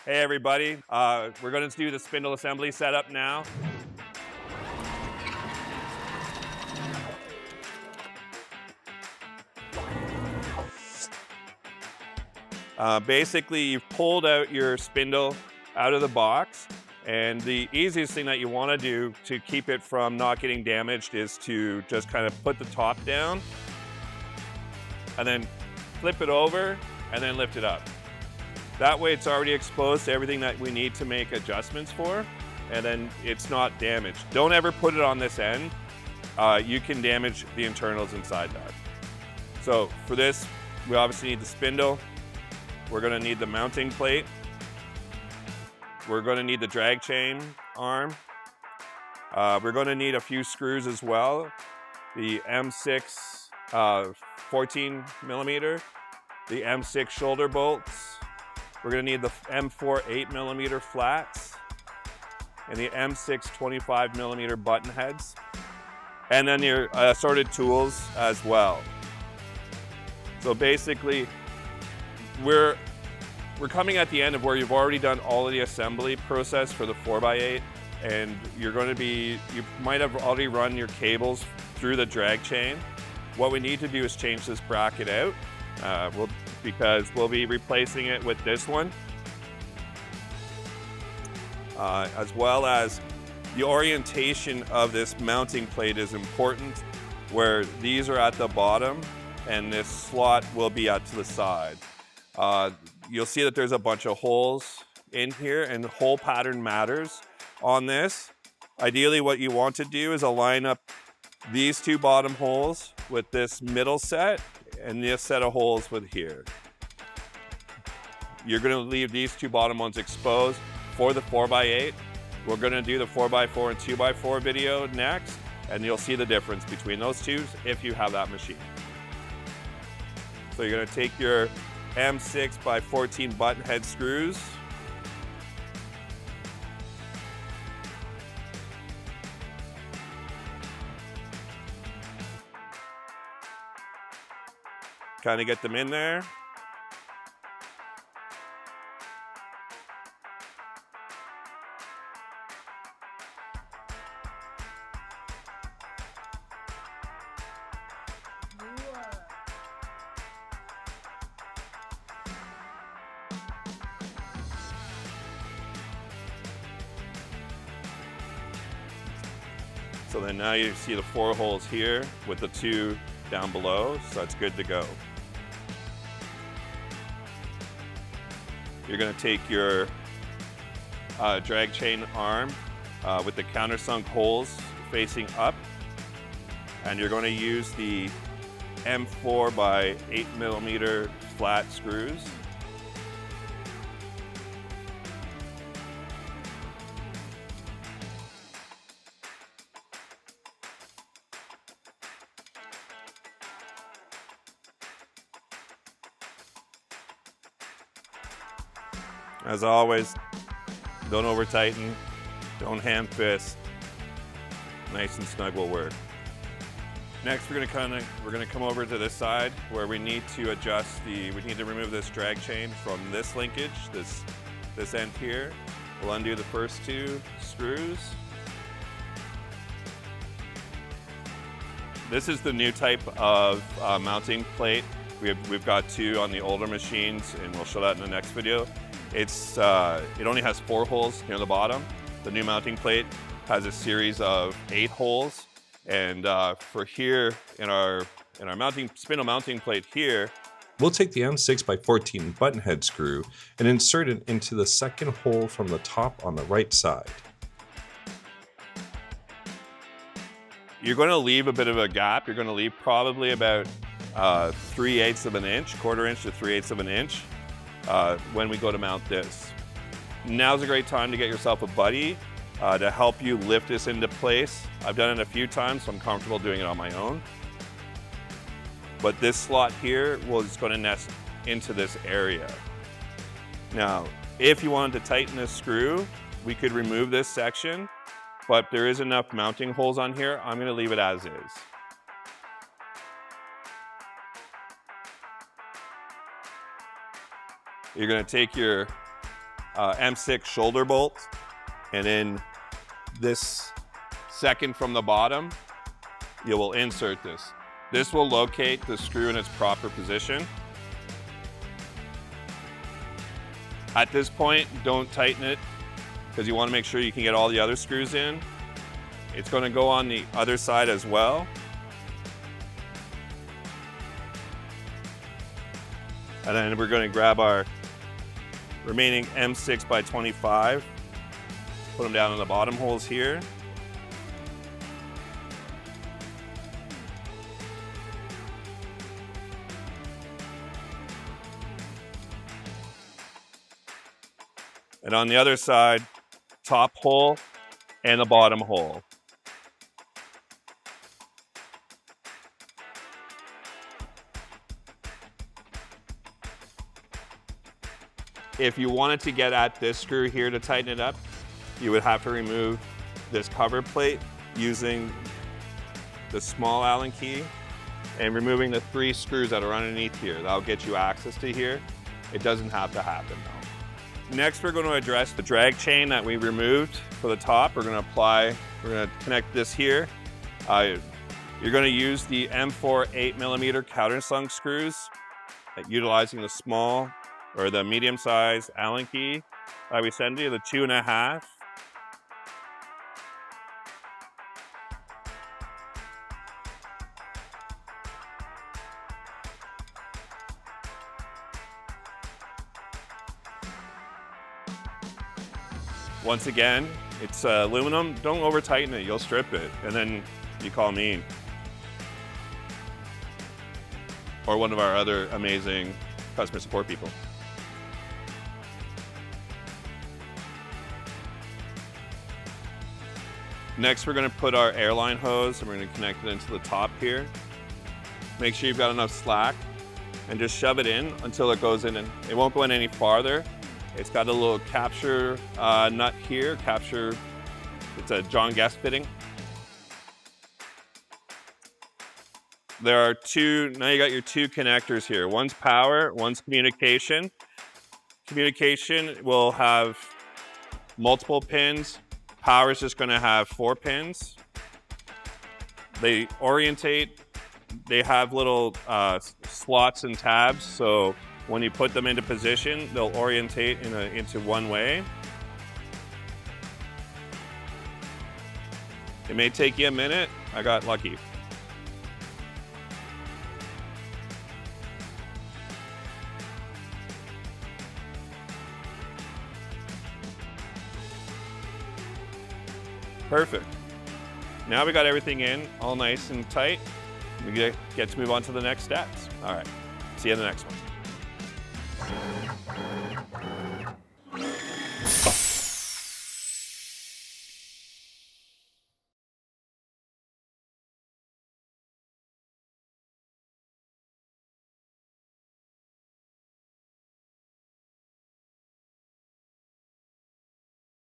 Hey everybody, we're going to do the spindle assembly setup now. Basically, you've pulled out your spindle out of the box, and the easiest thing that you want to do to keep it from not getting damaged is to just kind of put the top down, and then flip it over, and then lift it up. That way it's already exposed to everything that we need to make adjustments for, and then it's not damaged. Don't ever put it on this end. You can damage the internals inside that. So for this, we obviously need the spindle. We're gonna need the mounting plate. We're gonna need the drag chain arm. We're gonna need a few screws as well. The M6 14 millimeter, the M6 shoulder bolts. We're gonna need the M4 8 millimeter flats and the M6 25 millimeter button heads. And then your assorted tools as well. So basically, we're coming at the end of where you've already done all of the assembly process for the 4x8, and you might have already run your cables through the drag chain. What we need to do is change this bracket out because we'll be replacing it with this one. As well as the orientation of this mounting plate is important, where these are at the bottom and this slot will be out to the side. You'll see that there's a bunch of holes in here, and the hole pattern matters on this. Ideally, what you want to do is align up these two bottom holes with this middle set and this set of holes with here. You're gonna leave these two bottom ones exposed for the 4x8. We're gonna do the 4x4 and 2x4 video next, and you'll see the difference between those two if you have that machine. So you're gonna take your M6 by 14 button head screws. Kind of get them in there. So then now you see the 4 holes here with the 2 down below, so that's good to go. You're gonna take your drag chain arm with the countersunk holes facing up, and you're gonna use the M4 by 8 millimeter flat screws. As always, don't over tighten, don't hand fist. Nice and snug will work. Next, we're gonna come over to this side where we need to adjust we need to remove this drag chain from this linkage, this end here. We'll undo the first 2 screws. This is the new type of mounting plate. We've got 2 on the older machines, and we'll show that in the next video. It only has 4 holes near the bottom. The new mounting plate has a series of 8 holes, and for here in our spindle mounting plate here, we'll take the M6 by 14 button head screw and insert it into the second hole from the top on the right side. You're going to leave a bit of a gap. You're going to leave probably about 3/8 of an inch, 1/4 inch to 3/8 of an inch. When we go to mount this. Now's a great time to get yourself a buddy to help you lift this into place. I've done it a few times, so I'm comfortable doing it on my own. But this slot here is going to nest into this area. Now, if you wanted to tighten this screw, we could remove this section, but there is enough mounting holes on here. I'm going to leave it as is. You're going to take your M6 shoulder bolt, and then this second from the bottom, you will insert this. This will locate the screw in its proper position. At this point, don't tighten it because you want to make sure you can get all the other screws in. It's going to go on the other side as well. And then we're going to grab our remaining M6 by 25, put them down in the bottom holes here. And on the other side, top hole and the bottom hole. If you wanted to get at this screw here to tighten it up, you would have to remove this cover plate using the small Allen key and removing the 3 screws that are underneath here. That'll get you access to here. It doesn't have to happen though. Next, we're going to address the drag chain that we removed for the top. We're going to connect this here. You're going to use the M4 8mm countersunk screws, utilizing the small or the medium-sized Allen key that we send you, the 2.5. Once again, it's aluminum. Don't over tighten it, you'll strip it. And then you call me. Or one of our other amazing customer support people. Next, we're gonna put our airline hose and we're gonna connect it into the top here. Make sure you've got enough slack and just shove it in until it goes in, and it won't go in any farther. It's got a little capture nut here, it's a John Guest fitting. There are now you got your 2 connectors here. One's power, one's communication. Communication will have multiple pins. Power is just gonna have 4 pins. They orientate, they have little slots and tabs, so when you put them into position, they'll orientate into one way. It may take you a minute. I got lucky. Perfect. Now we got everything in, all nice and tight. We get to move on to the next steps. All right, see you in the next one.